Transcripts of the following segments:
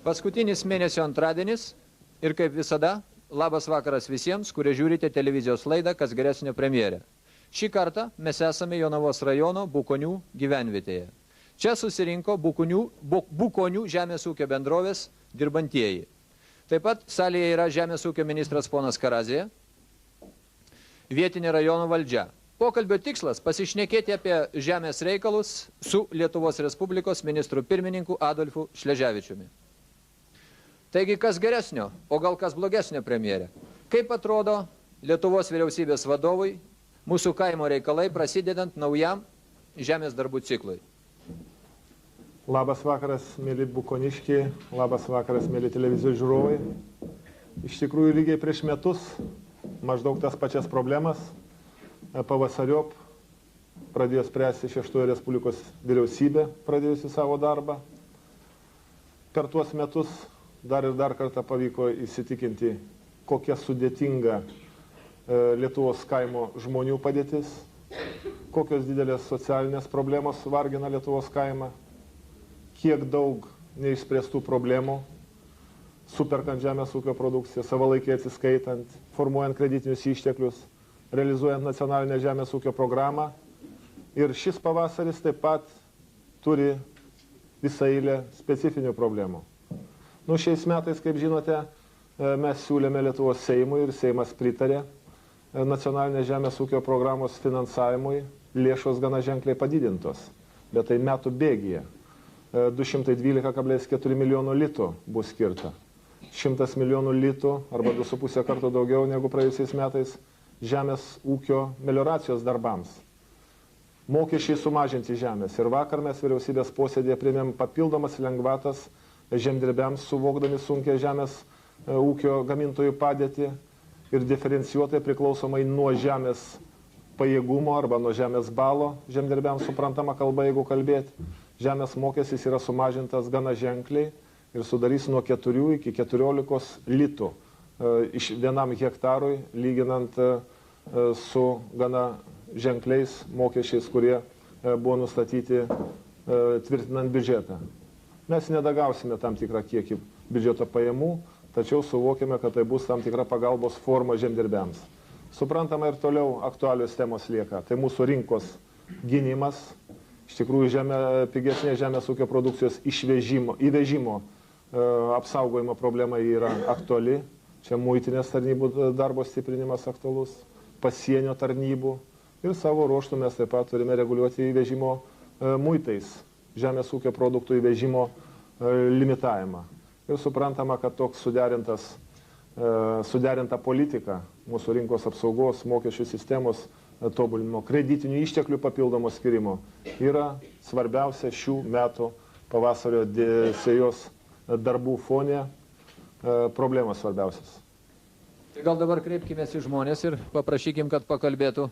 Paskutinis mėnesio antradienis ir kaip visada, labas vakaras visiems, kurie žiūrite televizijos laidą Kas geresnio premjerė. Šį kartą mes esame Jonavos rajono Bukonių gyvenvietėje. Čia susirinko Bukonių žemės ūkio bendrovės dirbantieji. Taip pat salėje yra žemės ūkio ministras ponas Karazija, vietinė rajono valdžia. Pokalbio tikslas pasišnekėti apie žemės reikalus su Lietuvos Respublikos ministru pirmininku Adolfu Šleževičiumi. Taigi, kas geresnio, o gal kas blogesnio premjerė? Kaip atrodo Lietuvos vyriausybės vadovui mūsų kaimo reikalai prasidedant naujam žemės darbų ciklui? Labas vakaras, mėly bukoniškiai, labas vakaras, mėly televizijos žiūrovai. Iš tikrųjų, lygiai prieš metus maždaug tas pačias problemas pavasariop pradėjo spręsti Šeštoji Respublikos vyriausybė, pradėjusi savo darbą. Per tuos metus dar ir dar kartą pavyko įsitikinti, kokia sudėtinga Lietuvos kaimo žmonių padėtis, kokios didelės socialinės problemos vargina Lietuvos kaimą, kiek daug neišspręstų problemų, superkant žemės ūkio produkciją, savalaikiai atsiskaitant, formuojant kreditinius išteklius, realizuojant nacionalinę žemės ūkio programą. Ir šis pavasaris taip pat turi visą eilę specifinių problemų. Šiais metais, kaip žinote, mes siūlėme Lietuvos Seimui ir Seimas pritarė nacionalinės žemės ūkio programos finansavimui, lėšos gana ženkliai padidintos, bet tai metų bėgyje. 212,4 milijonų litų bus skirta. 100 milijonų litų arba 2,5 karto daugiau negu praėjusiais metais žemės ūkio melioracijos darbams. Mokesčiai sumažinti žemės. Ir vakar mes vyriausybės posėdėje priėmėm papildomas lengvatas žemdirbiams, suvokdami sunkia žemės ūkio gamintojų padėtį ir diferencijuotai priklausomai nuo žemės pajėgumo arba nuo žemės balo, žemdirbiams suprantama kalba, jeigu kalbėti, žemės mokestis yra sumažintas gana ženkliai ir sudarys nuo 4 iki 14 litų iš vienam hektarui, lyginant su gana ženkliais mokesčiais, kurie buvo nustatyti tvirtinant biudžetą. Mes nedagausime tam tikrą kiekį biudžeto pajamų, tačiau suvokime, kad tai bus tam tikra pagalbos forma žemdirbiams. Suprantama, ir toliau aktualios temos lieka. Tai mūsų rinkos gynimas, iš tikrųjų pigesnės žemės ūkio produkcijos įvežimo apsaugojimo problema yra aktuali. Čia muitinės tarnybų darbo stiprinimas aktualus, pasienio tarnybų ir savo ruoštų mes taip pat turime reguliuoti įvežimo muitais žemės ūkio produktų įvežimo limitavimą. Ir suprantama, kad toks suderinta politika mūsų rinkos apsaugos, mokesčių sistemos tobulinimo, kreditinių išteklių papildomo skirimo yra svarbiausia šių metų pavasario sėjos darbų fone problemos svarbiausias. Gal dabar kreipkimės į žmonės ir paprašykim, kad pakalbėtų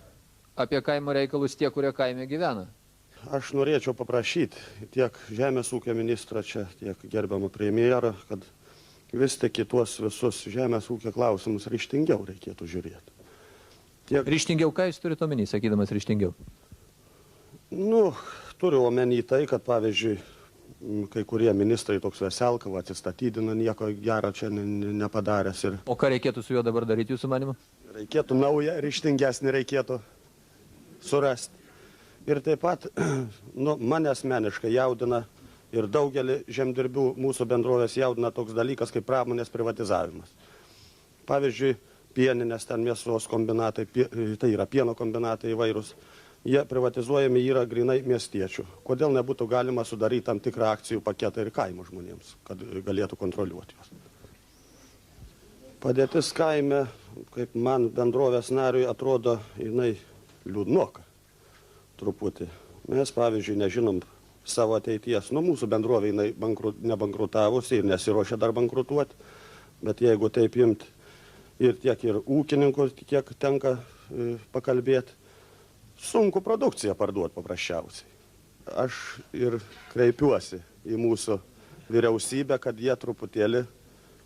apie kaimo reikalus tie, kurie kaime gyvena. Aš norėčiau paprašyti tiek žemės ūkio ministrą čia, tiek gerbiamą premjerą, kad vis tik tuos visus žemės ūkio klausimus ryžtingiau reikėtų žiūrėti. Ryžtingiau, ką jūs turite omeny, sakydamas ryžtingiau? Turiu omeny tai, kad pavyzdžiui, kai kurie ministrai toks Veselkava atsistatydina, nieko gero čia nepadaręs. O ką reikėtų su juo dabar daryti, jūsų manymu? Reikėtų naują, ryžtingesnį reikėtų surasti. Ir taip pat, mane asmeniškai jaudina ir daugelį žemdirbių mūsų bendrovės jaudina toks dalykas kaip pramonės privatizavimas. Pavyzdžiui, pieninės ten mėsos kombinatai, tai yra pieno kombinatai įvairūs, jie privatizuojami yra grinai miestiečių. Kodėl nebūtų galima sudaryti tam tikrą akcijų paketą ir kaimo žmonėms, kad galėtų kontroliuoti juos. Padėtis kaime, kaip man bendrovės nariui atrodo, jinai liūdnoka truputį. Mes, pavyzdžiui, nežinom savo ateities. Mūsų bendrovė jinai nebankrutavusi ir nesiruošia dar bankrutuoti, bet jeigu taip imt ir tiek ir ūkininkų, kiek tenka pakalbėti, sunku produkciją parduoti paprasčiausiai. Aš ir kreipiuosi į mūsų vyriausybę, kad jie truputėlį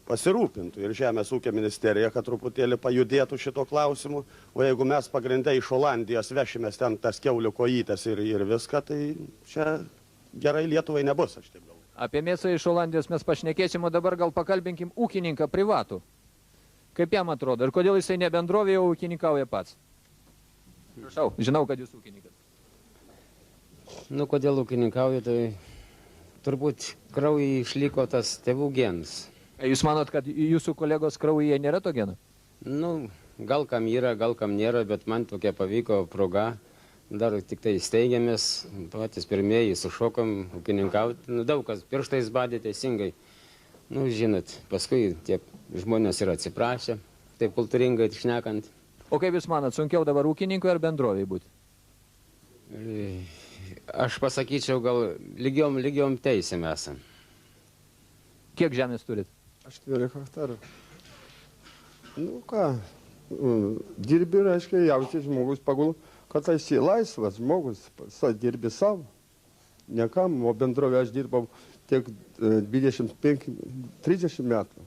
pasirūpintų ir Žemės ūkio ministerija, kad truputėlį pajudėtų šito klausimu, o jeigu mes pagrindai iš Olandijos vešimės ten tas kiaulių kojytes ir viską, tai čia gerai Lietuvai nebus, aš taip galvoju. Apie mėsą iš Olandijos mes pašnekėsim, o dabar gal pakalbinkim ūkininką privatų. Kaip jam atrodo ir kodėl jisai ne bendrovėje, o ūkininkauja pats? Prašau, žinau, kad jūs ūkininkas. Kodėl ūkininkauju, tai turbūt kraujai išliko tas tėvų genas. Jūs manot, kad jūsų kolegos kraujyje nėra to geno? Gal kam yra, gal kam nėra, bet man tokia pavyko proga. Dar tik tai steigiamės, patys pirmieji sušokom ūkininkauti. Daug kas pirštais badė teisingai. Žinot, paskui tie žmonės yra atsiprašę, taip kultūringai šnekant. O kaip jūs manat, sunkiau dabar ūkininkui ar bendroviai būti? Aš pasakyčiau, gal lygiom teisėm esam. Kiek žemės turit? 4 hektarų. Dirbi, reiškia, jaučiai žmogus pagal, kad esi laisvas žmogus, dirbi savo. Nekam, o bendrovė aš dirbau tiek 25-30 metų.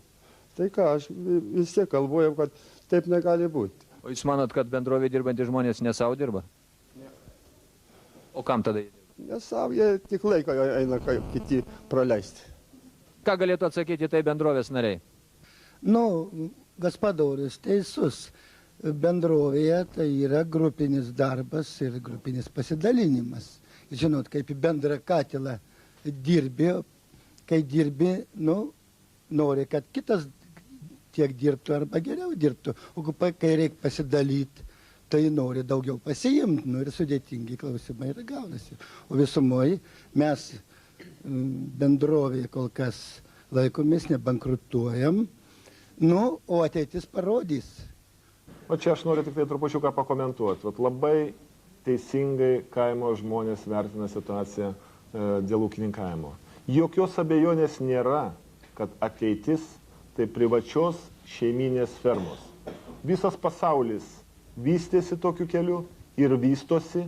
Tai ką, aš vis tiek galvojau, kad taip negali būti. O jūs manot, kad bendrovė dirbantys žmonės ne savo dirba? Ne. O kam tada jie dirba? Ne savo, jie tik laiką eina kaip kiti praleisti. Ką galėtų atsakyti tai bendrovės nariai? Gaspadorius teisus. Bendrovėje tai yra grupinis darbas ir grupinis pasidalinimas. Žinot, kaip į bendrą katilą dirbi, kai dirbi, nori, kad kitas tiek dirbtų arba geriau dirbtų. O kai reikia pasidalyti, tai nori daugiau pasiimti. Ir sudėtingi klausimai ir gaunasi. O visumoje mes bendrovėje kol kas laikomės, nebankrutuojam. O ateitis parodys. O čia aš noriu tik tai trupučiuką pakomentuoti. Labai teisingai kaimo žmonės vertina situaciją dėl ūkininkavimo. Jokios abejonės nėra, kad ateitis tai privačios šeiminės fermos. Visas pasaulis vystėsi tokiu keliu ir vystosi.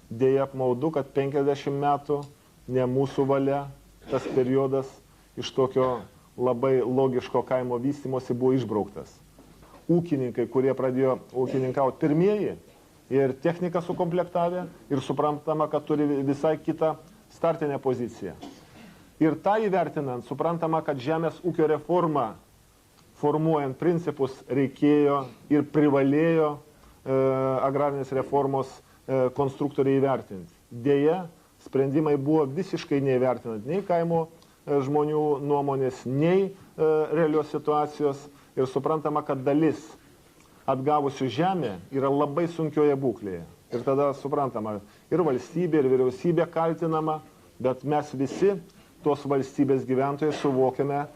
Deja apmaudu, kad 50 metų ne mūsų valia tas periodas iš tokio labai logiško kaimo vystymosi buvo išbrauktas. Ūkininkai, kurie pradėjo ūkininkauti pirmieji ir techniką sukomplektavę ir suprantama, kad turi visai kitą startinę poziciją. Ir tą įvertinant, suprantama, kad žemės ūkio reforma formuojant principus reikėjo ir privalėjo agrarinės reformos konstruktoriai įvertinti. Deja, sprendimai buvo visiškai neįvertinant nei kaimo žmonių nuomonės, nei realios situacijos ir suprantama, kad dalis atgavusių žemę yra labai sunkioje būklėje. Ir tada suprantama, ir valstybė, ir vyriausybė kaltinama, bet mes visi tos valstybės gyventojai suvokiame,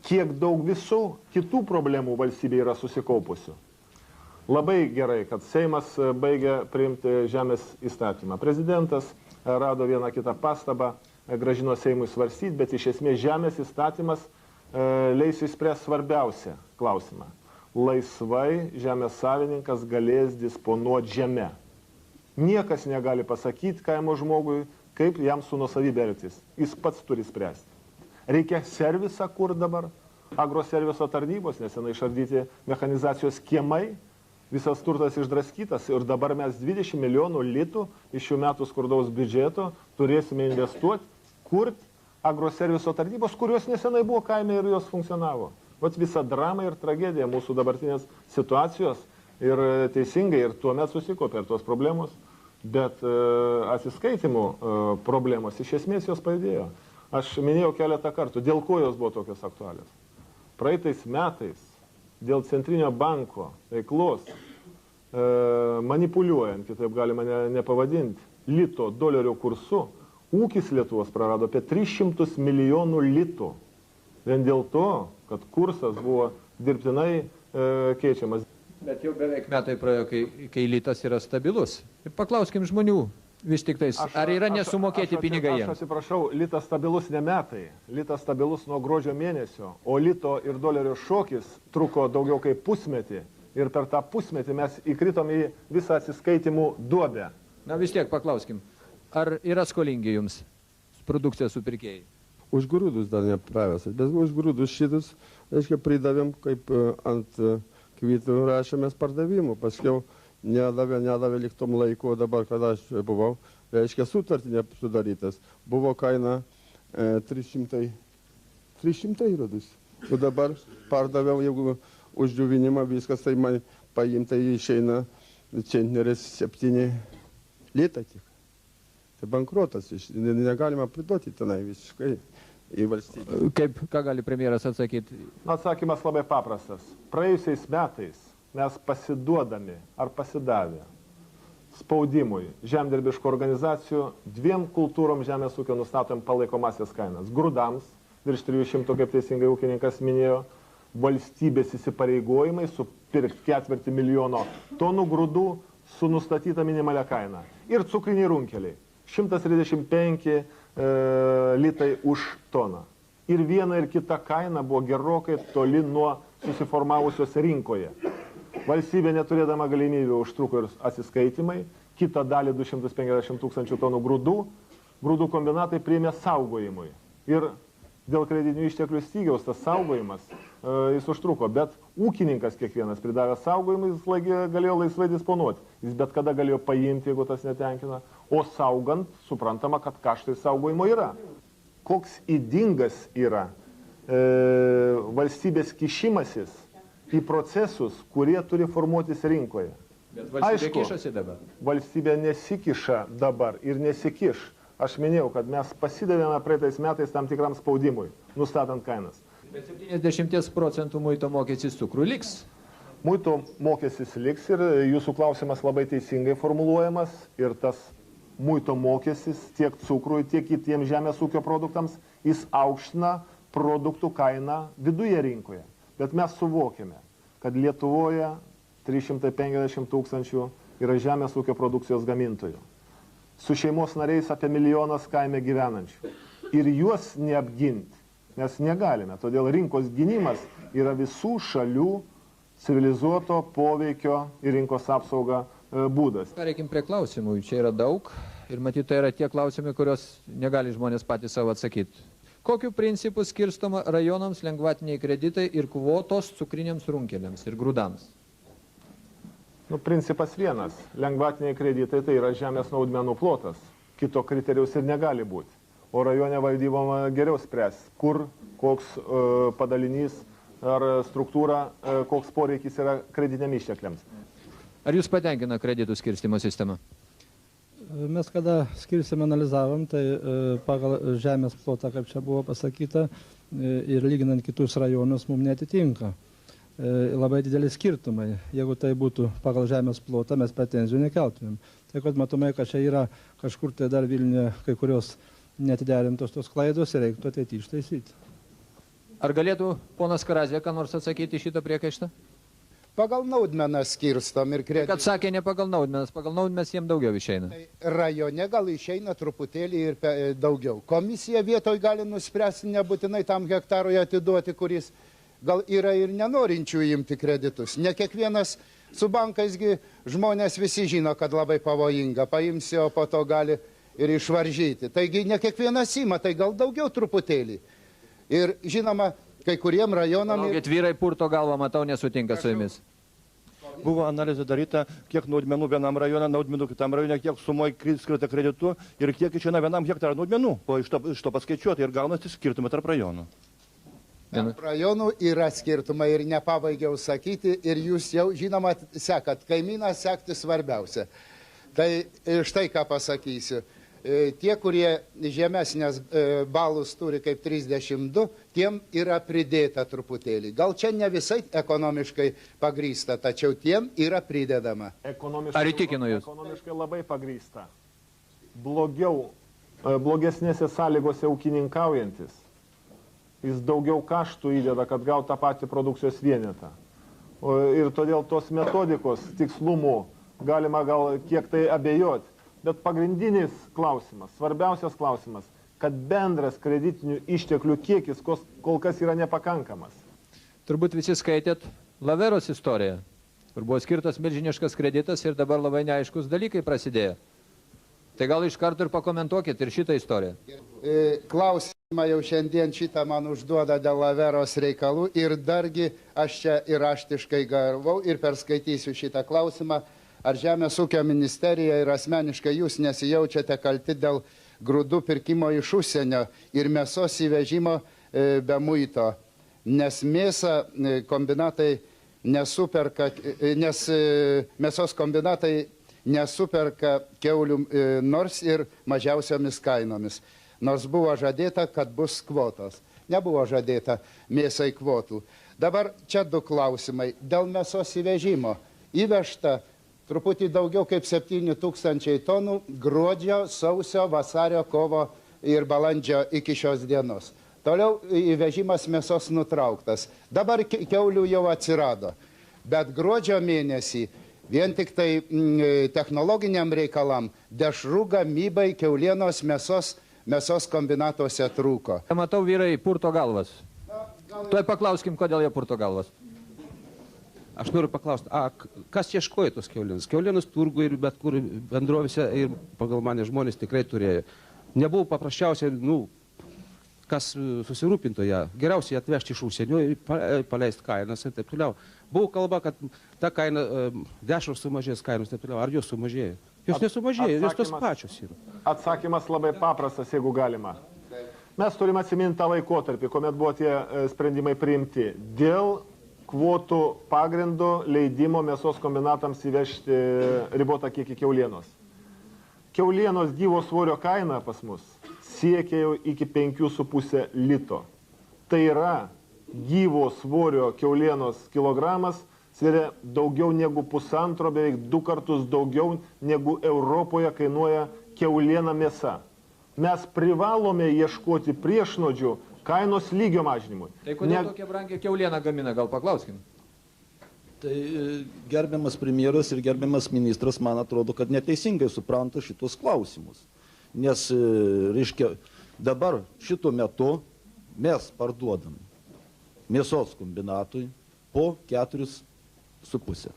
kiek daug visų kitų problemų valstybė yra susikaupusių. Labai gerai, kad Seimas baigė priimti žemės įstatymą. Prezidentas rado vieną kitą pastabą, grąžino Seimui svarstyti, bet iš esmės žemės įstatymas leis išspręsti svarbiausią klausimą. Laisvai žemės savininkas galės disponuoti žemę. Niekas negali pasakyti kaimo žmogui, kaip jam su nuosavybė elgtis. Jis pats turi spręsti. Reikia servisą kur dabar, agroserviso tarnybos, nesenai išardyti mechanizacijos kiemai, visas turtas išdraskytas ir dabar mes 20 milijonų litų iš šių metų skurdaus biudžeto turėsime investuoti, kurti agroserviso tarnybos, kurios nesenai buvo kaime ir jos funkcionavo. Vat visa drama ir tragedija mūsų dabartinės situacijos ir teisingai ir tuomet susikopė tos problemos, bet atsiskaitimų problemos iš esmės jos pajudėjo. Aš minėjau keletą kartų, dėl ko jos buvo tokios aktualios. Praeitais metais dėl Centrinio banko veiklos manipuliuojant, kitaip galima nepavadinti, lito dolerio kursu, ūkis Lietuvos prarado apie 300 milijonų litų. Vien dėl to, kad kursas buvo dirbtinai keičiamas. Bet jau beveik metai praėjo, kai litas yra stabilus. Ir paklauskim žmonių, vis tik tais, ar yra nesumokėti pinigai jiems? Aš atsiprašau, litas stabilus ne metai, litas stabilus nuo gruodžio mėnesio, o lito ir dolerio šokis truko daugiau kaip pusmetį. Ir per tą pusmetį mes įkritom į visą atsiskaitimų duobę. Na vis tiek paklauskim, ar yra skolingi jums produkcijos supirkėjai? Už grūdus dar nepravęs, bet už grūdus šitus, reiškia, pridavėm, kaip ant kvitų rašėmės pardavimų. Paskiau nedavė liktom laiko, dabar, kada aš buvau, reiškia, sutartinė sudarytas. Buvo kaina 300 rodus. O dabar pardaviau, jeigu už džiuvinimą viskas, tai man paimta išeina centneris 7 litai tik. Tai bankrotas, negalima priduoti tenai visiškai į valstybę. Ką gali premjeras atsakyti? Atsakymas labai paprastas. Praėjusiais metais mes pasiduodami ar pasidavę spaudimui žemdirbiškų organizacijų 2 kultūrom žemės ūkio nustatom palaikomasias kainas. Grūdams virš 300, kaip teisingai ūkininkas minėjo, valstybės įsipareigojimai supirkti 4 milijono tonų grūdų su nustatyta minimalia kaina. Ir cukriniai runkeliai. 135 litai už toną. Ir viena ir kita kaina buvo gerokai toli nuo susiformavusios rinkoje. Valstybė neturėdama galimybių užtruko ir atsiskaitimai, kitą dalį 250 tūkstančių tonų grūdų kombinatai priėmė saugojimui. Ir dėl kreditinių išteklių stygiaus tas saugojimas jis užtruko, bet ūkininkas kiekvienas pridavęs saugojimui, jis galėjo laisvai disponuoti. Jis bet kada galėjo paimti, jeigu tas netenkina. O saugant, suprantama, kad kaštai saugojimo yra. Koks ydingas yra valstybės kišimasis į procesus, kurie turi formuotis rinkoje. Bet valstybė kišasi dabar. Valstybė nesikiša dabar ir nesikiš. Aš minėjau, kad mes pasidavėme praeitais metais tam tikram spaudimui, nustatant kainas. Bet 70% muito mokestis cukrų liks. Muito mokestis liks ir jūsų klausimas labai teisingai formuluojamas. Ir tas muito mokestis tiek cukrui, tiek kitiems žemės ūkio produktams, jis aukština produktų kainą viduje rinkoje. Bet mes suvokėme, kad Lietuvoje 350 tūkstančių yra žemės ūkio produkcijos gamintojų. Su šeimos nariais apie 1 milijonas kaime gyvenančių. Ir juos neapginti mes negalime. Todėl rinkos gynimas yra visų šalių civilizuoto poveikio ir rinkos apsauga būdas. Pereikim prie klausimų. Čia yra daug ir matyt, tai yra tie klausimai, kuriuos negali žmonės patys savo atsakyti. Kokiu principu skirstoma rajonams lengvatiniai kreditai ir kvotos cukriniams runkeliams ir grūdams? Principas vienas. Lengvatiniai kreditai tai yra žemės naudmenų plotas. Kito kriterijaus ir negali būti. O rajone valdyboma geriau spręs, kur, koks padalinys ar struktūra, koks poreikis yra kreditiniam ištekliams. Ar jūs patenkina kreditų skirstimo sistema? Mes kada skirsim analizavom, tai pagal žemės plotą, kaip čia buvo pasakyta, ir lyginant kitus rajonus mums netitinka. Labai dideli skirtumai. Jeigu tai būtų pagal žemės plotą, mes pretenzijų nekeltumėm. Tai kad matomai, kad čia yra kažkur tai dar Vilniuje kai kurios netiderintos tos klaidos ir reiktų ateityje ištaisyti. Ar galėtų ponas Karazė ką nors atsakyti šitą priekaištą? Pagal naudmeną skirstom ir kreditų. Kad sakė ne pagal naudmenas, pagal naudmenas jiems daugiau išeina. Tai rajone gal išeina truputėlį ir daugiau. Komisija vietoj gali nuspręsti nebūtinai tam hektarui atiduoti, kuris gal yra ir nenorinčių imti kreditus. Ne kiekvienas su bankaisgi žmonės visi žino, kad labai pavojinga. Paimsi, o po to gali ir išvaržyti. Taigi ne kiekvienas ima, tai gal daugiau truputėlį. Ir žinoma, kai kuriem rajonam... Palaukit, vyrai purto galvą, matau, nesutinka su jumis. Buvo analizė daryta, kiek naudmenų vienam rajone, naudmenų kitam rajone, kiek sumoje skirta kreditų ir kiek išeina vienam hektarą naudmenų. O iš to paskaičiuoti ir gaunasi skirtumai tarp rajonų. Tarp rajonų yra skirtumai ir nepabaigiau sakyti ir jūs jau žinoma sekat, kaimyną sekti svarbiausia. Tai štai ką pasakysiu. Tie, kurie žemesnės balus turi kaip 32, tiem yra pridėta truputėlį. Gal čia ne visai ekonomiškai pagrįsta, tačiau tiem yra pridedama. Ar įtikino jūs? Ekonomiškai labai pagrįsta. Blogesnėse sąlygose ūkininkaujantis. Jis daugiau kaštų įdeda, kad gautų tą patį produkcijos vienetą. Ir todėl tos metodikos tikslumų galima gal kiek tai abejoti. Bet pagrindinis klausimas, svarbiausias klausimas, kad bendras kreditinių išteklių kiekis kol kas yra nepakankamas. Turbūt visi skaitėt Laveros istoriją, kur buvo skirtas milžiniškas kreditas ir dabar labai neaiškus dalykai prasidėjo. Tai gal iš karto ir pakomentuokit ir šitą istoriją. Klausimą jau šiandien šitą man užduoda dėl Laveros reikalų ir dargi aš čia ir raštiškai gavau ir perskaitysiu šitą klausimą. Ar Žemės ūkio ministerija ir asmeniškai jūs nesijaučiate kalti dėl grūdų pirkimo iš užsienio ir mėsos įvežimo be muito? Nes mėsos kombinatai nesuperka kiaulių nors ir mažiausiomis kainomis. Nors buvo žadėta, kad bus kvotos. Nebuvo žadėta mėsai kvotų. Dabar čia du klausimai. Dėl mėsos įvežimo įvežta truputį daugiau kaip 7000 tonų gruodžio, sausio, vasario, kovo ir balandžio iki šios dienos. Toliau įvežimas mėsos nutrauktas. Dabar kiaulių jau atsirado. Bet gruodžio mėnesį vien tik tai technologiniam reikalam dešrų gamybai kiaulienos mėsos kombinatuose trūko. Matau, vyrai purto galvas. Tuoj paklauskim, kodėl jie purto galvas. Aš noriu paklausti, kas ieškojo tos kiaulienos? Kiaulienos turgų ir bet kur bendrovėse ir pagal mane žmonės tikrai turėjo. Nebuvo paprasčiausiai, kas susirūpinto ją. Geriausiai atvežti iš užsienio ir paleisti kainas ir taip toliau. Buvo kalba, kad ta kaina, dešros sumažės kainos ir taip toliau. Ar jos sumažėjo? Jos nesumažėjo, jos tos pačios yra. Atsakymas labai paprastas, jeigu galima. Mes turime atsiminti tą laikotarpį, kuomet buvo tie sprendimai priimti. Dėl kvotų pagrindų leidimo mėsos kombinatams įvežti ribotą kiekį kiaulienos. Kiaulienos gyvo svorio kaina pas mus siekia jau iki 5,5 lito. Tai yra gyvo svorio kiaulienos kilogramas sveria daugiau negu 1,5, beveik 2 kartus daugiau negu Europoje kainuoja kiauliena mėsa. Mes privalome ieškoti priešnuodžių kainos lygio mažinimui. Tai kodėl tokia brangia kiaulieną gamina, gal paklauskim? Tai gerbiamas premjeras ir gerbiamas ministras, man atrodo, kad neteisingai supranta šitos klausimus. Nes, reiškia, dabar šito metu mes parduodam mėsos kombinatui po 4,5.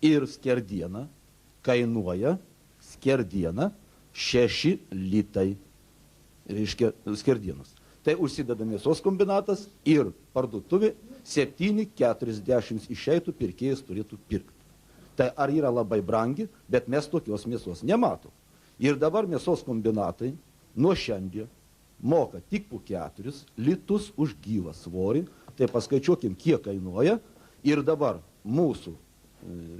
Ir skerdiena kainuoja 6 litai, reiškia, skerdienos. Tai užsideda mėsos kombinatas ir parduotuvė 7,40 išeitų, pirkėjas turėtų pirkti. Tai ar yra labai brangi, bet mes tokios mėsos nematom. Ir dabar mėsos kombinatai nuo šiandien moka tik po 4 litus už gyvą svorį. Tai paskaičiuokim, kiek kainuoja. Ir dabar mūsų,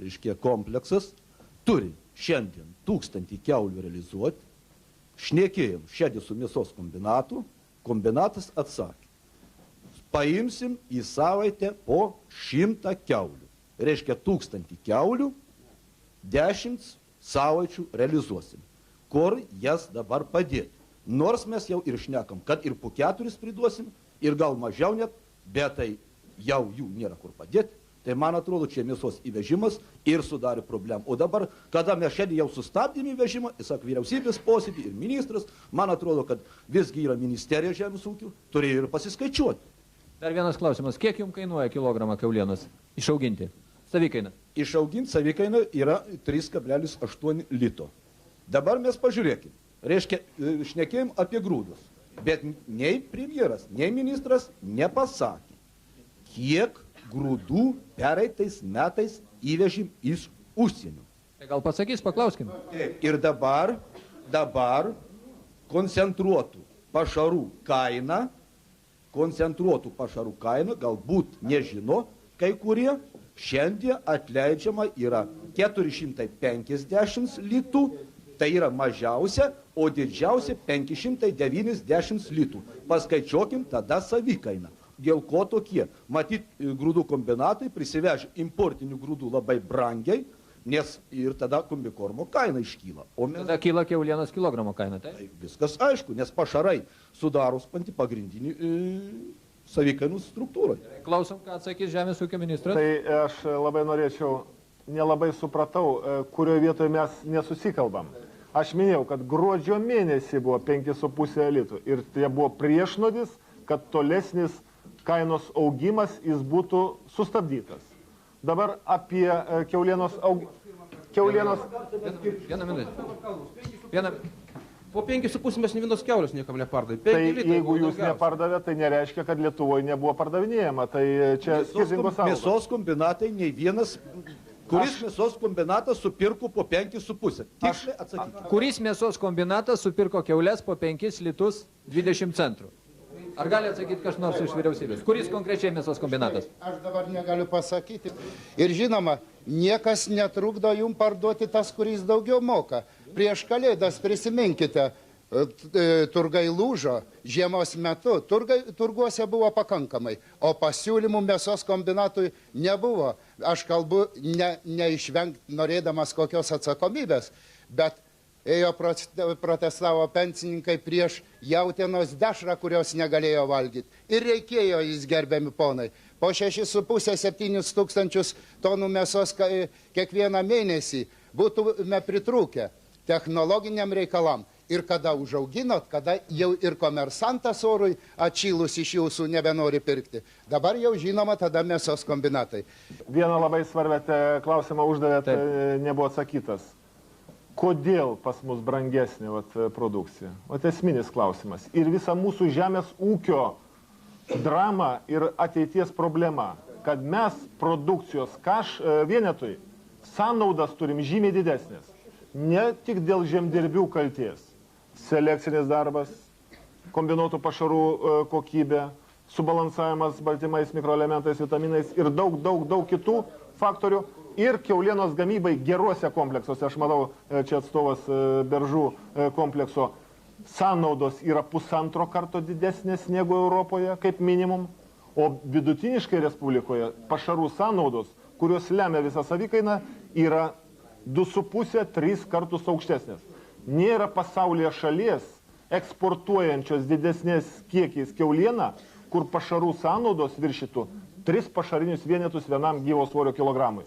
reiškia, kompleksas turi šiandien 1000 kiaulių realizuoti. Šnekėjom šiandien su mėsos kombinatu. Kombinatas atsakė, paimsim į savaitę po 100 kiaulių. Reiškia 1000 kiaulių, 10 savaičių realizuosim. Kur jas dabar padėti? Nors mes jau ir šnekam, kad ir po 4 priduosim, ir gal mažiau net, bet tai jau jų nėra kur padėti. Tai man atrodo, čia mėsos įvežimas ir sudarė problemą. O dabar, kada mes šiandien jau sustabdėm įvežimą, jis sako, vyriausybės posėdį ir ministras, man atrodo, kad visgi yra ministerija žemės ūkių, turėjo ir pasiskaičiuoti. Dar vienas klausimas, kiek jums kainuoja kilogramą kiaulienos išauginti? Savikaina. Išauginti savikaina yra 3,8 lito. Dabar mes pažiūrėkim. Reiškia, šnekėjom apie grūdus. Bet nei premjeras, nei ministras nepasakė, kiek grūdų pereitais metais įvežim iš užsienio. Tai gal pasakys, paklauskim. Ir dabar koncentruotų pašarų kaina, galbūt nežino, kai kurie, šiandien atleidžiama yra 450 litų, tai yra mažiausia, o didžiausia 590 litų. Paskaičiuokim tada savikainą. Dėl ko tokie? Matyt, grūdų kombinatai prisivežia importinių grūdų labai brangiai, nes ir tada kombikormo kaina iškyla. O mes... Tada kyla kiaulienos kilogramo kaina, tai? Tai viskas aišku, nes pašarai sudaro pagrindinį savikainų struktūrą. Klausom, ką atsakys Žemės ūkio ministras. Tai aš labai norėčiau, nelabai supratau, kurioje vietoje mes nesusikalbam. Aš minėjau, kad gruodžio mėnesį buvo 5,5 litų ir tai buvo priešnuodis, kad tolesnis kainos augimas jis būtų sustabdytas. Dabar apie kiaulienos augimą. Vieną minutę. Po 5,5 mes ne vienos kiaulės niekam nepardavė. Tai jeigu jūs nepardavė, tai nereiškia, kad Lietuvoje nebuvo pardavinėjama. Tai čia skirtingos sąvokos. Mėsos kombinatai nei vienas, kuris mėsos kombinatas supirko po 5,5. Tiksliai atsakyti. Kuris mėsos kombinatas supirko kiaulės po 5 litus 20 centrų? Ar gali atsakyti kas nors iš vyriausybės? Kuris konkrečiai mėsos kombinatas? Aš dabar negaliu pasakyti. Ir žinoma, niekas netrukdo jums parduoti tas, kuris daugiau moka. Prieš Kalėdas prisiminkite, turgai lūžo žiemos metu. Turguose buvo pakankamai, o pasiūlymų mėsos kombinatui nebuvo. Aš kalbu neišvengti norėdamas kokios atsakomybės, bet ėjo protestavo pensininkai prieš jautienos dešrą, kurios negalėjo valgyti. Ir reikėjo jis, gerbiami ponai, po 6,5–7 tūkstančius tonų mėsos kiekvieną mėnesį būtume pritrūkę technologiniam reikalam. Ir kada užauginot, kada jau ir komersantas orui atšylus iš jūsų nebenori pirkti. Dabar jau žinoma tada mėsos kombinatai. Vieną labai svarbę klausimą uždavėt, nebuvo atsakytas. Kodėl pas mus brangesnė produkcija? Esminis klausimas. Ir visa mūsų žemės ūkio drama ir ateities problema, kad mes produkcijos vienetui sąnaudas turim žymiai didesnės. Ne tik dėl žemdirbių kalties. Selekcinis darbas, kombinuotų pašarų kokybė, subalansavimas baltymais, mikroelementais, vitaminais ir daug kitų faktorių. Ir kiaulienos gamybai geruose kompleksuose, aš matau, čia atstovas Beržų komplekso, sąnaudos yra 1,5 karto didesnės negu Europoje, kaip minimum, o vidutiniškai Respublikoje pašarų sąnaudos, kurios lemia visą savikainą, yra 2,5–3 kartus aukštesnės. Nėra pasaulyje šalies eksportuojančios didesnės kiekiais kiaulieną, kur pašarų sąnaudos viršytų 3 pašarinius vienetus vienam gyvo svorio kilogramui.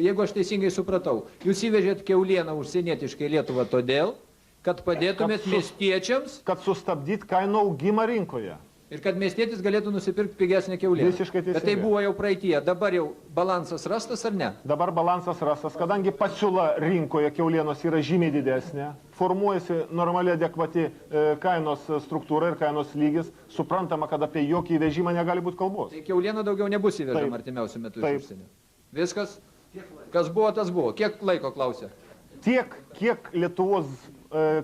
Jeigu aš teisingai supratau, jūs įvežėt kiaulieną užsienietiškai Lietuvą todėl, kad padėtumėt miestiečiams, kad sustabdyt kainų augimą rinkoje. Ir kad miestietis galėtų nusipirkti pigesnę kiaulieną. Visiškai teisingai. Bet tai buvo jau praeityje. Dabar jau balansas rastas ar ne? Dabar balansas rastas, kadangi pasiūla rinkoje kiaulienos yra žymiai didesnė, formuojasi normaliai adekvati kainos struktūra ir kainos lygis, suprantama, kad apie jokį įvežimą negali būti kalbos. Tai kiauliena daugiau nebus įvežama artimiausių metų iš užsienio. Viskas? Kas buvo, tas buvo. Kiek laiko klausė? Tiek, kiek Lietuvos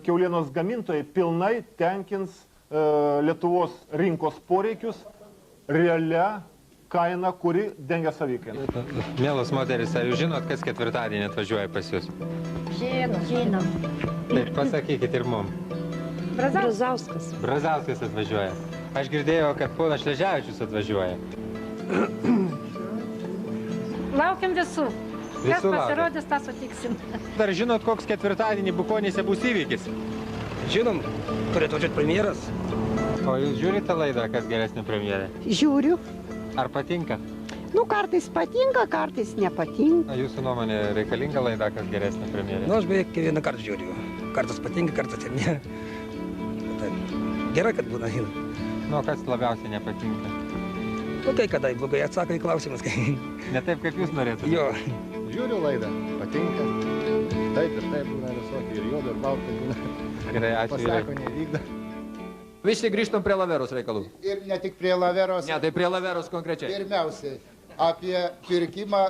kiaulienos gamintojai pilnai tenkins Lietuvos rinkos poreikius realia kaina, kuri dengia savikainą. Mielos moteris, ar jūs žinot, kas ketvirtadienį atvažiuoja pas jūs? Žinom. Taip, pasakykit ir mum. Brazauskas. Brazauskas atvažiuoja. Aš girdėjau, kad ponas Šleževičius atvažiuoja. Laukiam visų. Kas Visų pasirodys, tą sutiksim. Dar žinot, koks ketvirtadienį Bukonyse bus įvykis? Žinom, turėtų atvažiuoti premjeras. O jūs žiūrite laidą, kas geresnė premjerė? Žiūriu. Ar patinka? Nu, kartais patinka, kartais nepatinka. Jūsų nuomonė reikalinga laida, kas geresnė premjerė? Nu, aš beveik kiekvieną kartą žiūriu. Kartais patinka, kartais ir ne. Gerai, kad būna. Nu, kas labiausiai nepatinka? Nu, tai kada blogai atsako į klausimus. Ne taip, kaip jūs norėtumėte? Jo. Žiūriu laidą, patinka. Taip ir taip būna visokiai, ir juodo, ir balto būna. Gerai, ačiū. Pasako, nevykdo. Vis tik grįžtam prie Laveros reikalų. Ir ne tik prie Laveros. Ne, tai prie Laveros konkrečiai. Pirmiausiai, apie pirkimą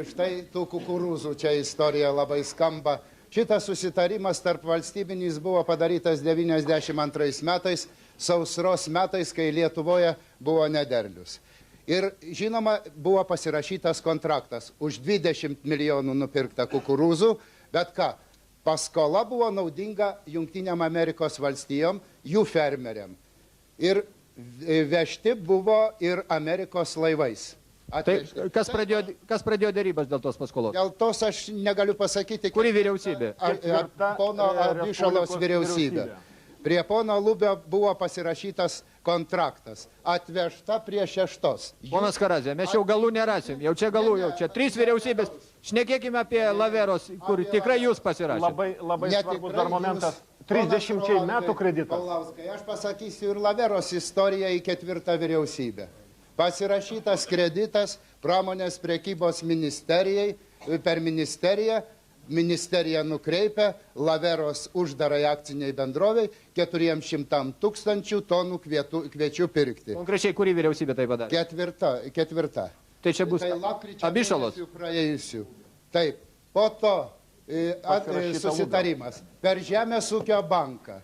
štai tų kukurūzų, čia istorija labai skamba. Šitas susitarimas tarp valstybinis buvo padarytas 92 metais, sausros metais, kai Lietuvoje buvo nederlius. Ir žinoma, buvo pasirašytas kontraktas už 20 milijonų nupirkta kukurūzų, bet ką, Paskola buvo naudinga Jungtiniam Amerikos valstijom, jų fermeriam. Ir vežti buvo ir Amerikos laivais. Tai kas pradėjo dėrybas dėl tos paskolos? Dėl tos aš negaliu pasakyti. Kuri vyriausybė? Pono Abišalos vyriausybė. Prie pono Lubio buvo pasirašytas kontraktas. Atvežta prie 6. Ponas Karazė, mes jau galų nerasim. Jau čia galų, jau čia 3 vyriausybės. Šnekėkime apie Laveros, kur tikrai jūs pasirašėte. Labai svarbus dar momentas. 30 metų kreditas. Paulauskai, aš pasakysiu ir Laveros istoriją į 4. vyriausybę. Pasirašytas kreditas pramonės prekybos ministerijai, per ministeriją. Ministerija nukreipia Laveros uždarai akciniai bendroviai 400 000 tonų kviečių pirkti. Konkrečiai, kuri vyriausybė tai padarė? 4. Tai čia bus Abišalos? Praėjusių. Taip. Po to susitarimas per Žemės ūkio banką.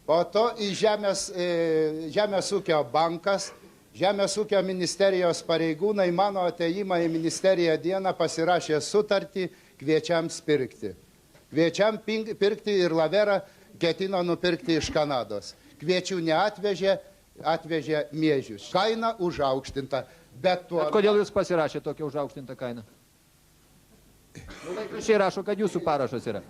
Po to į Žemės ūkio bankas, Žemės ūkio ministerijos pareigūnai mano ateimą į ministeriją dieną pasirašė sutartį kviečiams pirkti. Kviečiam pirkti ir Lavera ketino nupirkti iš Kanados. Kviečių neatvežė, atvežė miežius. Kaina užaukštinta. Bet kodėl jūs pasirašė tokią užaukštintą kainą? Laikraščiai rašo, kad jūsų parašas yra.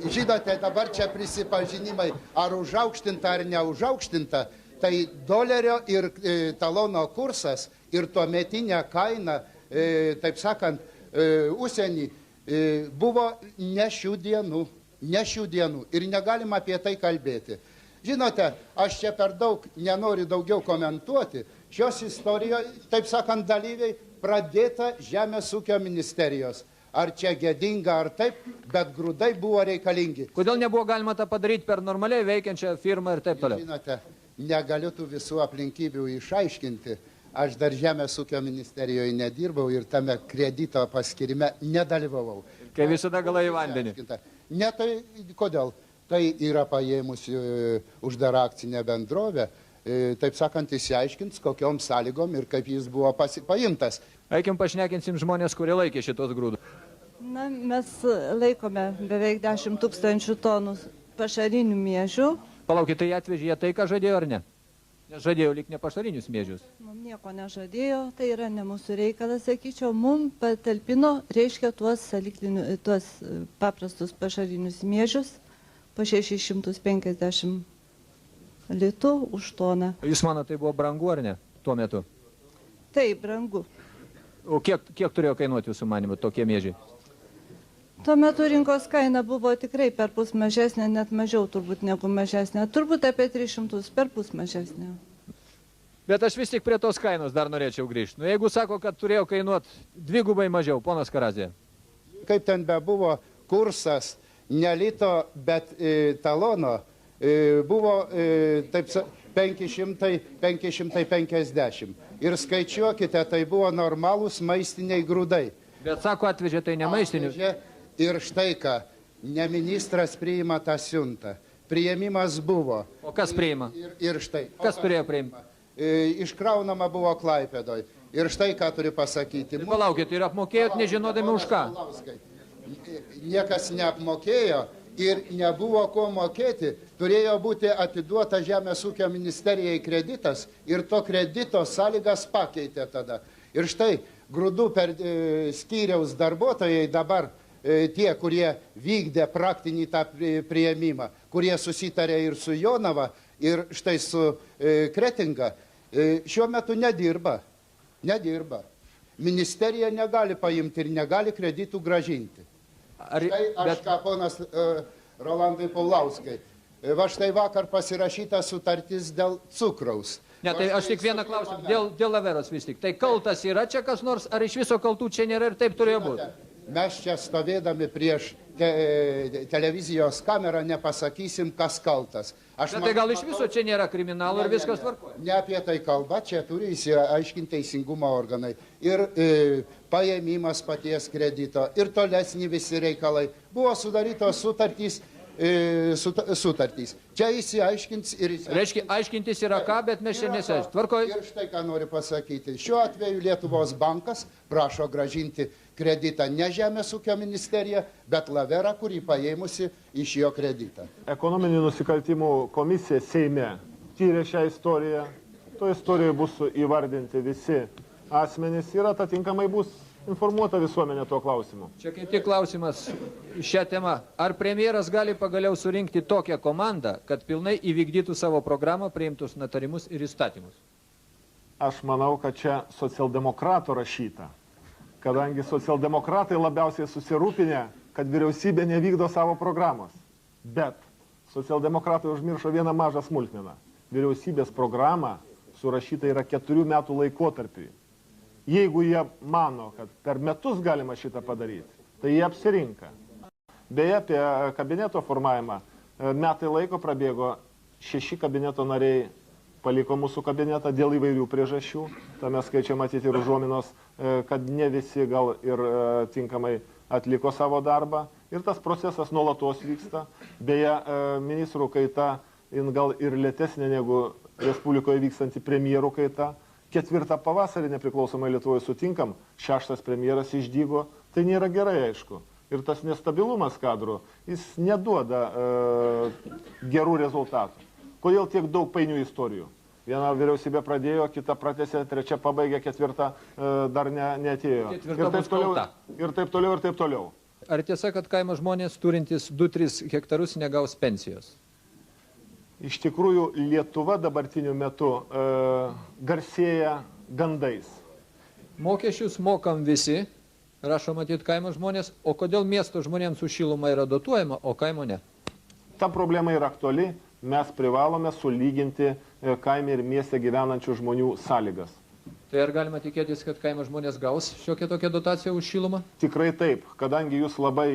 Žinote, dabar čia prisipažinimai, ar užaukštinta ar neužaukštinta, tai dolerio ir talono kursas ir tuometinė kaina, taip sakant, užsienį, buvo ne šių dienų ir negalim apie tai kalbėti. Žinote, aš čia per daug nenoriu daugiau komentuoti. Šios istorijos, taip sakant, dalyviai pradėta Žemės ūkio ministerijos. Ar čia gėdinga, ar taip, bet grūdai buvo reikalingi. Kodėl nebuvo galima tą padaryti per normaliai veikiančią firmą ir taip toliau? Žinote, negaliu tų visų aplinkybių išaiškinti. Aš dar Žemės ūkio ministerijoje nedirbau ir tame kredito paskirime nedalyvavau. Kai visada galai į vandenį. Ne, tai kodėl? Tai yra paėmusi uždarą akcinę bendrovę, taip sakant, išsiaiškins, kokiom sąlygom ir kaip jis buvo paimtas. Eikim pašnekinsim žmonės, kurie laikė šitos grūdų. Na, mes laikome beveik 10 000 tonų pašarinių miežių. Palaukit, tai atvežė tai, ką žadėjo ar ne? Nes žadėjo lyg ne pašarinius miežius. Mums nieko nežadėjo, tai yra ne mūsų reikalas, sakyčiau, mums patalpino, reiškia tuos paprastus pašarinius miežius po 650 litų už toną. Jūs mano, tai buvo brangu ar ne tuo metu? Taip, brangu. O kiek turėjo kainuoti jūsų manimu tokie miežiai? Tuo metu rinkos kaina buvo tikrai perpus mažesnė, net mažiau turbūt negu mažesnė. Turbūt apie 300 perpus mažesnė. Bet aš vis tik prie tos kainos dar norėčiau grįžti. Nu, jeigu sako, kad turėjo kainuoti 2 mažiau, ponas Karazė. Kaip ten bebuvo, kursas ne lito, bet talono buvo taip 550. Ir skaičiuokite, tai buvo normalūs maistiniai grūdai. Bet sako, atvežė tai ne maistinius. Ir štai ką, ne ministras priima tą siuntą. Priėmimas buvo. O kas priima? Ir štai. Kas turėjo priimti? Iškraunama buvo Klaipėdoj. Ir štai ką turiu pasakyti. Palaukit, ir apmokėjot nežinodami už ką? Niekas neapmokėjo ir nebuvo ko mokėti. Turėjo būti atiduota Žemės ūkio ministerijai kreditas ir to kredito sąlygas pakeitė tada. Ir štai grūdų skyriaus darbuotojai dabar tie, kurie vykdė praktinį tą priėmimą, kurie susitarė ir su Jonava, ir štai su Kretinga, šiuo metu nedirba. Ministerija negali paimti ir negali kreditų gražinti. Aš ką, ponas Rolandai Paulauskai, va štai vakar pasirašyta sutartis dėl cukraus. Ne, tai aš tik vieną klausimą, dėl Laveros vis tik. Tai kaltas yra čia kas nors, ar iš viso kaltų čia nėra ir taip turėjo būti? Mes čia stovėdami prieš televizijos kamerą nepasakysim, kas kaltas. Tai gal iš viso čia nėra kriminalo ir viskas tvarkoja? Ne apie tai kalba, čia turi įsiaiškinti teisingumo organai. Ir paėmimas paties kredito, ir tolesni visi reikalai. Buvo sudarytos sutartys sutartys. Čia įsiaiškins ir Reiškia, aiškintis yra ką, bet mes čia nesiaiškinti. Tvarkoj. Ir štai ką noriu pasakyti. Šiuo atveju Lietuvos bankas prašo gražinti kreditą ne Žemės ūkio ministerija, bet Lavera, kurį paėmusi iš jo kreditą. Ekonominių nusikaltimų komisija Seime tyrė šią istoriją. To istorijoje bus įvardinti visi asmenys ir atitinkamai bus informuota visuomenė tuo klausimu. Čia kaip tik klausimas šią temą. Ar premjeras gali pagaliau surinkti tokią komandą, kad pilnai įvykdytų savo programą, priimtus nutarimus ir įstatymus? Aš manau, kad čia socialdemokrato rašyta, kadangi socialdemokratai labiausiai susirūpinę, kad vyriausybė nevykdo savo programos. Bet socialdemokratai užmiršo vieną mažą smulkmeną. Vyriausybės programa surašyta yra 4 metų laikotarpiui. Jeigu jie mano, kad per metus galima šitą padaryti, tai jie apsirinka. Beje, apie kabineto formavimą metai laiko prabėgo, 6 kabineto nariai paliko mūsų kabinetą dėl įvairių priežasčių. Tame skaičiai matyti ir užuominos, kad ne visi gal ir tinkamai atliko savo darbą. Ir tas procesas nuolatos vyksta. Beje, ministrų kaita gal ir lėtesnė negu Respublikoje vykstanti premjerų kaita. 4 pavasarį nepriklausomai Lietuvoje sutinkam, 6 premjeras išdygo, tai nėra gerai, aišku. Ir tas nestabilumas kadrų, jis neduoda gerų rezultatų. Kodėl tiek daug painių istorijų? Viena vyriausybė pradėjo, kita pratęsė, 3 pabaigė, 4 dar neatėjo. Ir taip toliau. Ar tiesa, kad kaimo žmonės turintys 2-3 hektarus negaus pensijos? Iš tikrųjų, Lietuva dabartiniu metu garsėja gandais. Mokesčius mokam visi, rašo matyti kaimo žmonės, o kodėl miesto žmonėms už šilumą yra dotuojama, o kaimo ne? Ta problema yra aktuali, mes privalome sulyginti kaime ir mieste gyvenančių žmonių sąlygas. Tai ar galima tikėtis, kad kaimo žmonės gaus šiokią tokią dotaciją už šilumą? Tikrai taip, kadangi jūs labai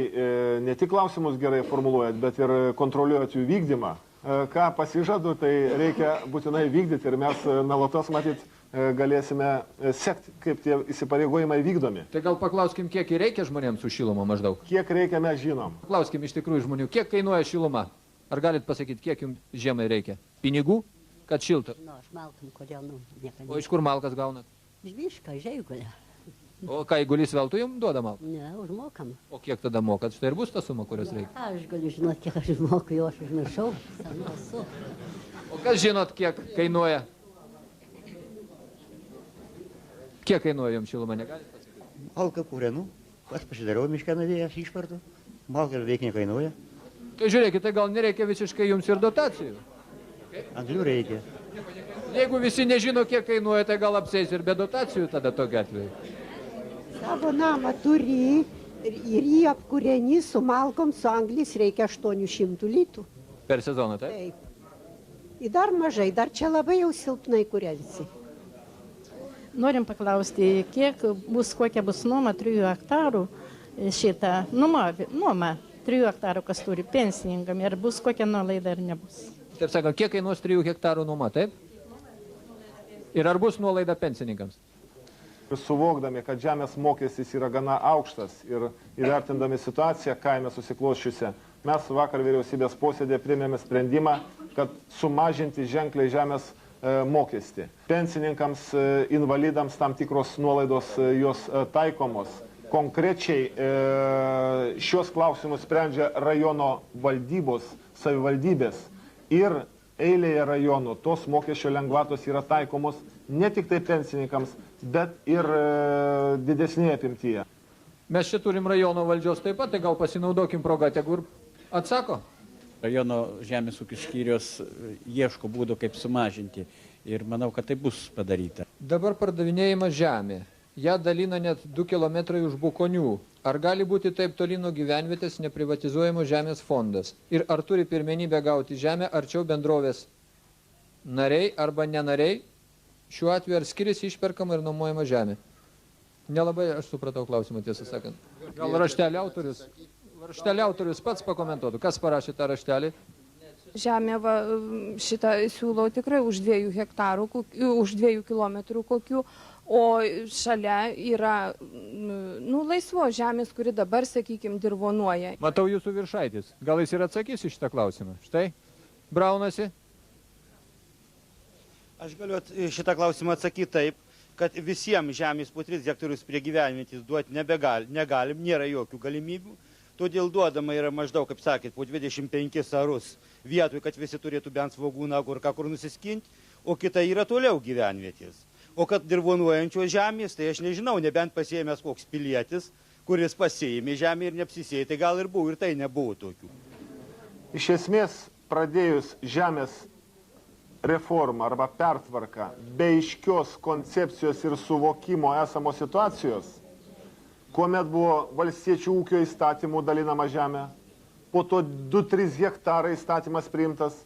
ne tik klausimus gerai formuluojat, bet ir kontroliuojat jų vykdymą. Ką pasižadu, tai reikia būtinai vykdyti ir mes nuolatos matyt galėsime sekti, kaip tie įsipareigojimai vykdomi. Tai gal paklauskim, kiek reikia žmonėms už šilumą maždaug? Kiek reikia, mes žinom. Paklauskim iš tikrųjų žmonių, kiek kainuoja šiluma? Ar galit pasakyti, kiek jums žiemai reikia? Pinigų, kad šiltų? Nu, aš malkom, kodėl, niekada. O iš kur malkas gaunat? Iš bišką, žaigulę. O ką, įgulys veltui jums duoda malką? Ne, užmokam. O kiek tada mokat? Štai ir bus ta suma, kurios reikia. Aš galiu žinot, kiek aš moku, jau aš užmiršau. O kas žinot, kiek kainuoja? Kiek kainuoja jums šiluma, negalit pasakyti? Malką kūrenu, aš pasidariau mišką navėjas išpartų, malką beveik nekainuoja. Tai žiūrėkit, tai gal nereikia visiškai jums ir dotacijų? Anglių reikia. Jeigu visi nežino, kiek kainuoja, tai gal apseis ir be dotacijų tada tokiu atveju. Savo namą turi ir jį apkūreni su malkom, su anglis reikia 800 litų. Per sezoną, taip? Taip. Ir dar mažai, dar čia labai jau silpnai kūrensi. Norim paklausti, kokia bus nuoma 3 hektarų šitą nuoma 3 hektarų, kas turi pensininkam, ir bus kokia nuolaida ar nebus. Taip sakant, kiek kainuos 3 hektarų nuoma, taip? Ir ar bus nuolaida pensininkams? Suvokdami, kad žemės mokestis yra gana aukštas ir įvertindami situaciją kaime susiklosčiusią, mes vakar vyriausybės posėdėje priėmėme sprendimą, kad sumažinti ženkliai žemės mokestį. Pensininkams, invalidams tam tikros nuolaidos jos taikomos. Konkrečiai šios klausimus sprendžia rajono valdybos, savivaldybės ir eilėje rajonų tos mokesčio lengvatos yra taikomos ne tik tai pensininkams, bet ir didesnėje apimtyje. Mes čia turim rajono valdžios taip pat, tai gal pasinaudokim progą, tegu atsako. Rajono žemės ūkio skyrius ieško būdų, kaip sumažinti ir manau, kad tai bus padaryta. Dabar pardavinėjama žemė. Ja dalina net 2 km už Bukonių. Ar gali būti taip toli nuo gyvenvietės neprivatizuojamos žemės fondas? Ir ar turi pirmenybę gauti žemę arčiau bendrovės nariai arba nenariai? Šiuo atveju ar skiriasi išperkama ir nuomojama žemė? Nelabai aš supratau klausimą, tiesą sakant. Gal raštelio autorius pats pakomentuotų. Kas parašė tą raštelį? Žemė šitą siūlau tikrai už 2 hektarų, už 2 kilometrų kokių, o šalia yra laisvo žemės, kuri dabar, sakykime, dirvonuoja. Matau jūsų viršaitis. Gal jis ir atsakys į šitą klausimą? Štai, braunasi. Aš galiu šitą klausimą atsakyti taip, kad visiems žemės po 3 hektarus prie gyvenvietės duoti negalim, nėra jokių galimybių. Todėl duodama yra maždaug, kaip sakėt, po 25 arus vietoj, kad visi turėtų bent svogūną, agurką, kur nusiskinti, o kita yra toliau gyvenvietės. O kad dirvonuojančios žemės, tai aš nežinau, nebent pasiėmęs koks pilietis, kuris pasiėmė žemę ir neapsisėjai, tai gal ir buvo, ir tai nebuvo tokių. Iš esmės, pradėjus žemės reformą arba pertvarką be aiškios koncepcijos ir suvokimo esamos situacijos, kuomet buvo valstiečių ūkio įstatymų dalinama žemė, po to 2-3 hektarai įstatymas priimtas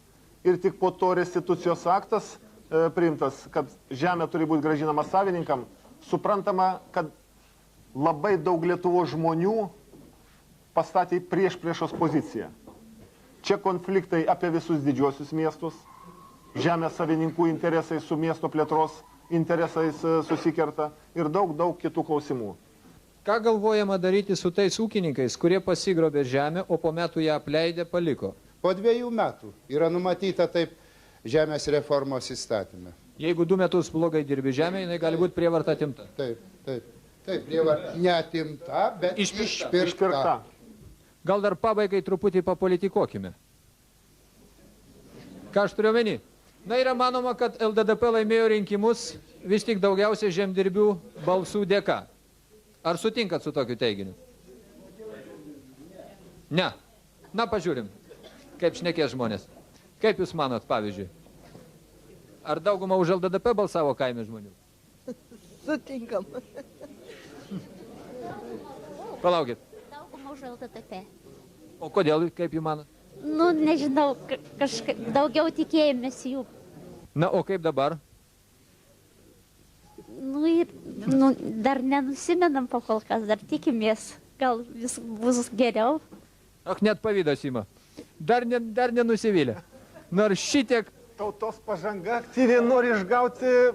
ir tik po to restitucijos aktas priimtas, kad žemė turi būti grąžinama savininkam, suprantama, kad labai daug Lietuvos žmonių pastatė priešos poziciją. Čia konfliktai apie visus didžiosius miestus, žemės savininkų interesai su miesto plėtros interesais susikerta ir daug kitų klausimų. Ką galvojama daryti su tais ūkininkais, kurie pasigrobė žemę, o po metų ją apleidę paliko? Po 2 metų yra numatyta taip žemės reformos įstatymė. Jeigu 2 metus blogai dirbi žemę, jinai gali būti prievarta atimta. Taip, prievarta neatimta, bet išpirkta. Gal dar pabaigai truputį papolitikuokime. Ką aš turiu omeny? Na, yra manoma, kad LDDP laimėjo rinkimus vis tik daugiausiai žemdirbių balsų dėka. Ar sutinkat su tokiu teiginiu? Ne. Na, pažiūrim, kaip šnekės žmonės. Kaip jūs manot, pavyzdžiui? Ar daugumą už LDDP balsavo kaime žmonių? Sutinkam. Palaukit. Daugumą už LDDP. O kodėl, kaip jūs manot? Nu, nežinau, kažkaip daugiau tikėjomės jų. Na, o kaip dabar? Dar nenusimenam po kol kas, dar tikimės. Gal vis bus geriau. Ak, net pavydas ima. Dar nenusivylė. Nors šitiek... Tautos pažanga aktyviai nori išgauti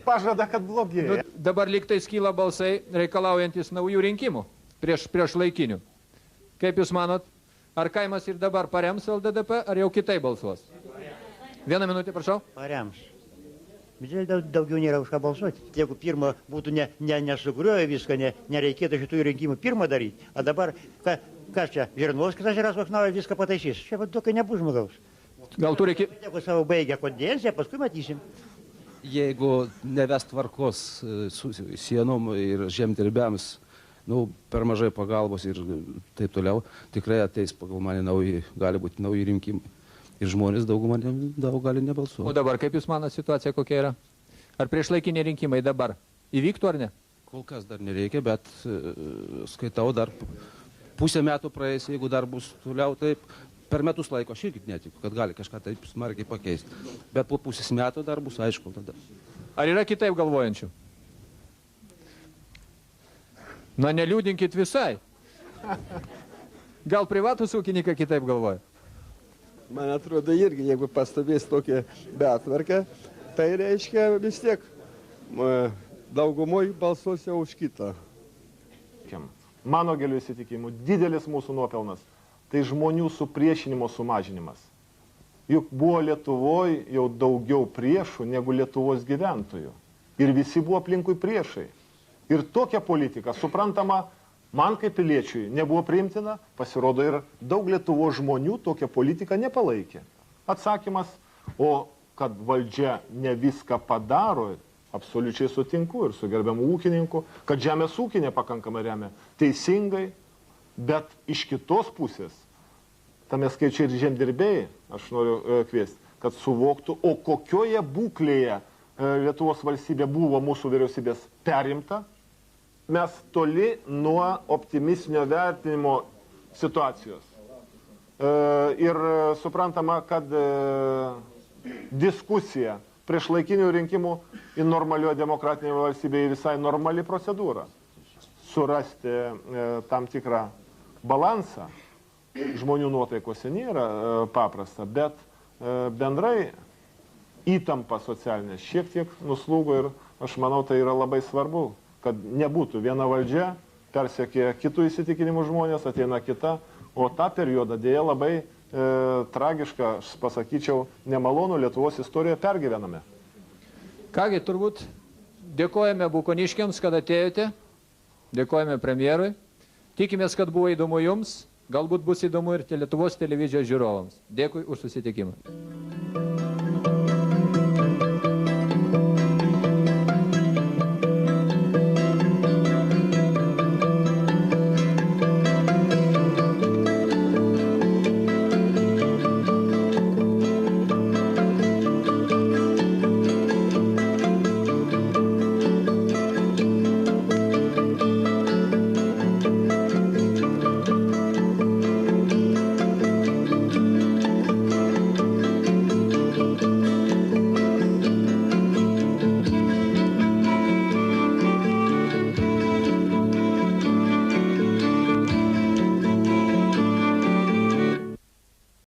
pažadą, kad blogėja. Dabar lygtais kyla balsai reikalaujantis naujų rinkimų prieš laikinių. Kaip jūs manot, ar kaimas ir dabar parems LDDP, ar jau kitai balsuos? 1 minutė, prašau. Parems. Bet daugiau nėra už ką balsuoti. Jeigu pirmą būtų nesugriuoja viską, nereikėtų šitų rinkimų pirmą daryti. O dabar, kas čia, Žirnovskis atsiras koks naujas viską pataisys. Čia tokio nebus žmogaus. Gal turi... Jeigu savo baigę kondenciją, paskui matysim. Jeigu neves tvarkos su sienom ir žemdirbiams, per mažai pagalbos ir taip toliau, tikrai ateis pagal mane gali būti nauji rinkimai. Ir žmonės daug gali nebalsuoti. O dabar, kaip jūs manot, situacija kokia yra? Ar priešlaikiniai rinkimai dabar įvyktų ar ne? Kol kas dar nereikia, bet skaitau dar pusę metų praeis, jeigu dar bus toliau taip. Per metus laiko aš irgi netikiu, kad gali kažką taip smarkiai pakeisti. Bet po pusės metų dar bus aišku tada. Ar yra kitaip galvojančių? Na, neliūdinkit visai. Gal privatus ūkininkai kitaip galvoja? Man atrodo irgi, jeigu pastebės tokią betvarkę, tai reiškia vis tiek daugumoj balsuose už kitą. Mano giliu įsitikimu, didelis mūsų nuopelnas - tai žmonių supriešinimo sumažinimas. Juk buvo Lietuvoje jau daugiau priešų negu Lietuvos gyventojų. Ir visi buvo aplinkui priešai. Ir tokia politika, suprantama, man kaip piliečiui nebuvo priimtina, pasirodo ir daug Lietuvos žmonių tokią politiką nepalaikė. Atsakymas, o kad valdžia ne viską padaro, absoliučiai sutinku ir su gerbiamu ūkininku, kad žemės ūkį nepakankamai remia. Teisingai, bet iš kitos pusės, tame skaičiai ir žemdirbėjai, aš noriu kviesti, kad suvoktų, o kokioje būklėje Lietuvos valstybė buvo mūsų vyriausybės perimta, mes toli nuo optimistinio vertinimo situacijos. Ir suprantama, kad diskusija prieš laikinių rinkimų į normalioje demokratinėje valstybėje visai normali procedūra. Surasti tam tikrą balansą žmonių nuotaikose nėra paprasta, bet bendrai įtampa socialinė šiek tiek nuslūgo ir aš manau, tai yra labai svarbu, kad nebūtų viena valdžia, persekė kitų įsitikinimų žmonės, ateina kita, o tą periodą dėja labai tragišką, aš pasakyčiau, nemalonų Lietuvos istoriją pergyvename. Kągi, turbūt dėkojame bukoniškiams, kad atėjote, dėkojame premjerui, tikimės, kad buvo įdomu jums, galbūt bus įdomu ir Lietuvos televizijos žiūrovams. Dėkui už susitikimą.